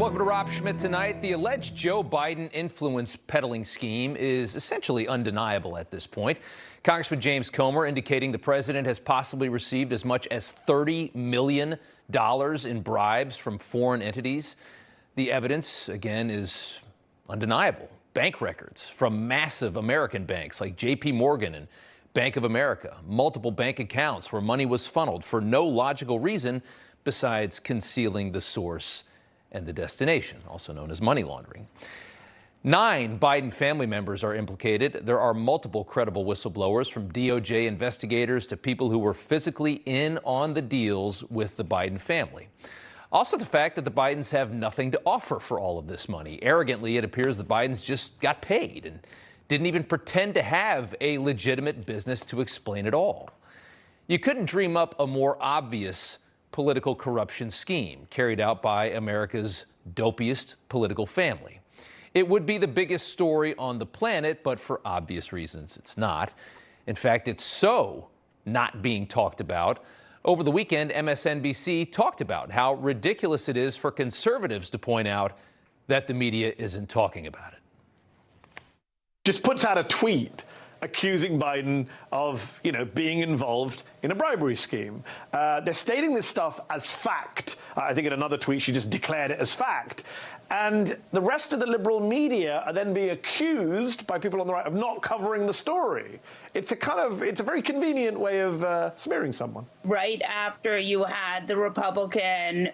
Welcome to Rob Schmitt tonight. The alleged Joe Biden influence peddling scheme is essentially undeniable at this point. Congressman James Comer indicating the president has possibly received as much as $30 million in bribes from foreign entities. The evidence, again, is undeniable. Bank records from massive American banks like J.P. Morgan and Bank of America, multiple bank accounts where money was funneled for no logical reason besides concealing the source and the destination, also known as money laundering. 9 Biden family members are implicated. There are multiple credible whistleblowers, from DOJ investigators to people who were physically in on the deals with the Biden family. Also, the fact that the Bidens have nothing to offer for all of this money. Arrogantly, it appears the Bidens just got paid and didn't even pretend to have a legitimate business to explain it all. You couldn't dream up a more obvious political corruption scheme carried out by America's dopiest political family. It would be the biggest story on the planet, but for obvious reasons, it's not. In fact, it's so not being talked about. Over the weekend, MSNBC talked about how ridiculous it is for conservatives to point out that the media isn't talking about it. Just puts out a tweet accusing Biden of, being involved in a bribery scheme. They're stating this stuff as fact. I think in another tweet she just declared it as fact. And the rest of the liberal media are then being accused by people on the right of not covering the story. It's a very convenient way of smearing someone. Right after you had the Republican,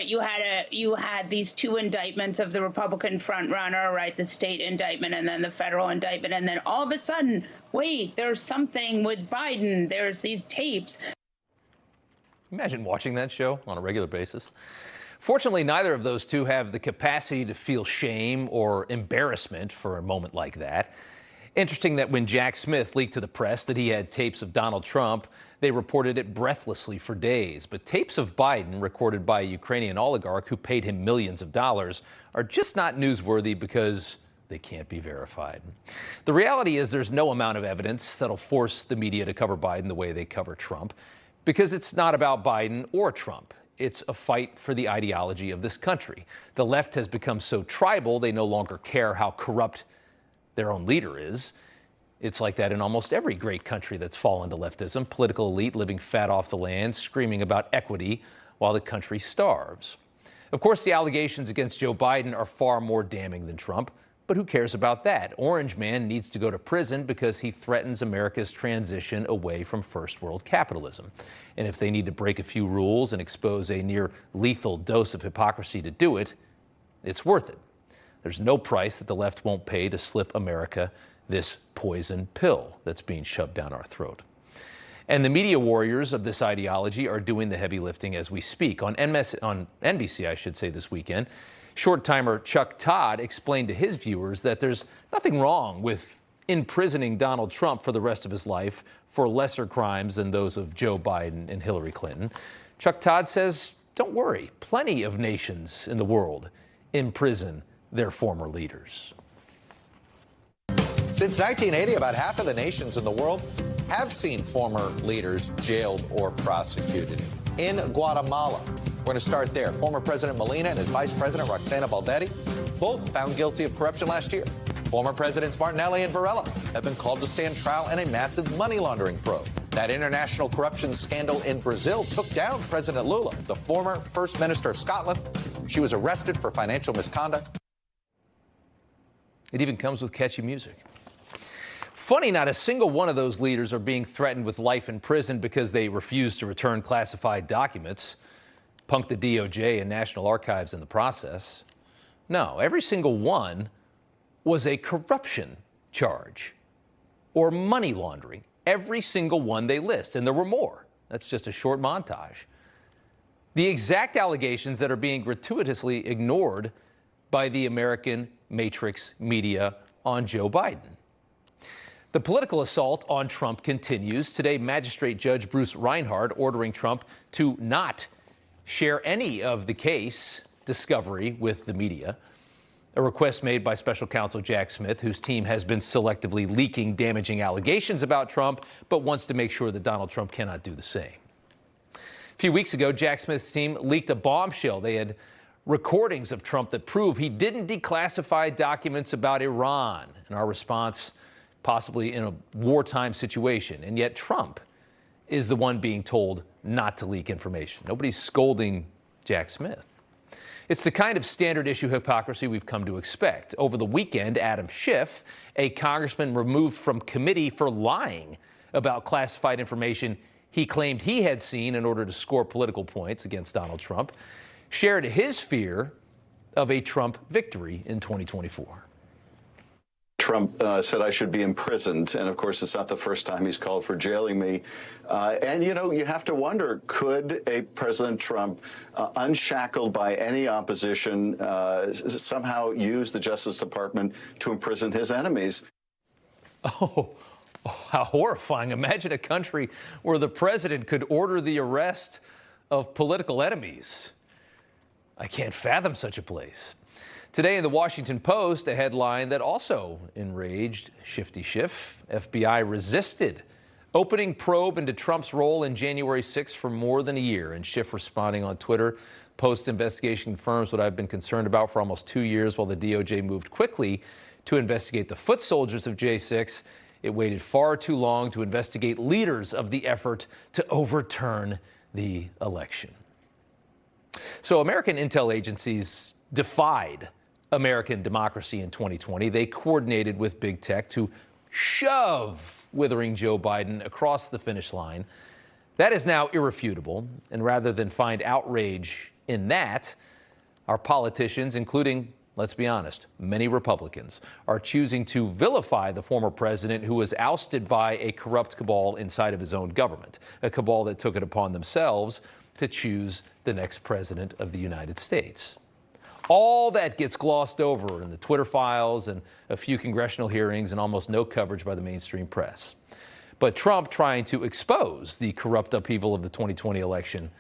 you had these 2 indictments of the Republican frontrunner, right, the state indictment and then the federal indictment, and then all of a sudden, wait, there's something with Biden. There's these tapes. Imagine watching that show on a regular basis. Fortunately, neither of those two have the capacity to feel shame or embarrassment for a moment like that. Interesting that when Jack Smith leaked to the press that he had tapes of Donald Trump, they reported it breathlessly for days. But tapes of Biden, recorded by a Ukrainian oligarch who paid him millions of dollars, are just not newsworthy because they can't be verified. The reality is there's no amount of evidence that'll force the media to cover Biden the way they cover Trump, because it's not about Biden or Trump. It's a fight for the ideology of this country. The left has become so tribal, they no longer care how corrupt their own leader is. It's like that in almost every great country that's fallen to leftism. Political elite living fat off the land, screaming about equity while the country starves. Of course, the allegations against Joe Biden are far more damning than Trump, but who cares about that? Orange Man needs to go to prison because he threatens America's transition away from first world capitalism. And if they need to break a few rules and expose a near lethal dose of hypocrisy to do it, it's worth it. There's no price that the left won't pay to slip America this poison pill that's being shoved down our throat. And the media warriors of this ideology are doing the heavy lifting as we speak. On NBC, I should say, this weekend, short-timer Chuck Todd explained to his viewers that there's nothing wrong with imprisoning Donald Trump for the rest of his life for lesser crimes than those of Joe Biden and Hillary Clinton. Chuck Todd says, don't worry, plenty of nations in the world imprison their former leaders. Since 1980, about half of the nations in the world have seen former leaders jailed or prosecuted. In Guatemala, we're going to start there. Former President Molina and his vice president, Roxana Baldetti, both found guilty of corruption last year. Former Presidents Martinelli and Varela have been called to stand trial in a massive money laundering probe. That international corruption scandal in Brazil took down President Lula, the former First Minister of Scotland. She was arrested for financial misconduct. It even comes with catchy music. Funny, not a single one of those leaders are being threatened with life in prison because they refuse to return classified documents. Punk the DOJ and National Archives in the process. No, every single one was a corruption charge or money laundering. Every single one they list, and there were more. That's just a short montage. The exact allegations that are being gratuitously ignored by the American matrix media on Joe Biden. The political assault on Trump continues. Today, Magistrate Judge Bruce Reinhardt ordering Trump to not share any of the case discovery with the media. A request made by special counsel Jack Smith, whose team has been selectively leaking damaging allegations about Trump, but wants to make sure that Donald Trump cannot do the same. A few weeks ago, Jack Smith's team leaked a bombshell. They had recordings of Trump that prove he didn't declassify documents about Iran. And our response, possibly in a wartime situation. And yet Trump is the one being told not to leak information. Nobody's scolding Jack Smith. It's the kind of standard issue hypocrisy we've come to expect. Over the weekend, Adam Schiff, a congressman removed from committee for lying about classified information he claimed he had seen in order to score political points against Donald Trump, shared his fear of a Trump victory in 2024. Trump said I should be imprisoned. And of course, it's not the first time he's called for jailing me. And, you know, you have to wonder, could a President Trump, unshackled by any opposition, somehow use the Justice Department to imprison his enemies? Oh, how horrifying. Imagine a country where the president could order the arrest of political enemies. I can't fathom such a place. Today in the Washington Post, a headline that also enraged Shifty Schiff. FBI resisted opening probe into Trump's role in January 6th for more than a year. And Schiff responding on Twitter, Post investigation confirms what I've been concerned about for almost 2 years. While the DOJ moved quickly to investigate the foot soldiers of J6, it waited far too long to investigate leaders of the effort to overturn the election. So American intel agencies defied American democracy in 2020. They coordinated with big tech to shove withering Joe Biden across the finish line. That is now irrefutable. And rather than find outrage in that, our politicians, including, let's be honest, many Republicans, are choosing to vilify the former president who was ousted by a corrupt cabal inside of his own government, a cabal that took it upon themselves to choose the next president of the United States. All that gets glossed over in the Twitter files and a few congressional hearings and almost no coverage by the mainstream press. But Trump trying to expose the corrupt upheaval of the 2020 election,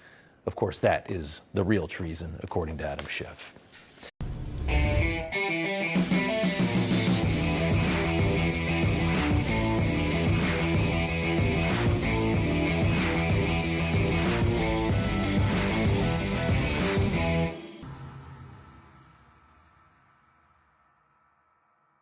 of course, that is the real treason, according to Adam Schiff.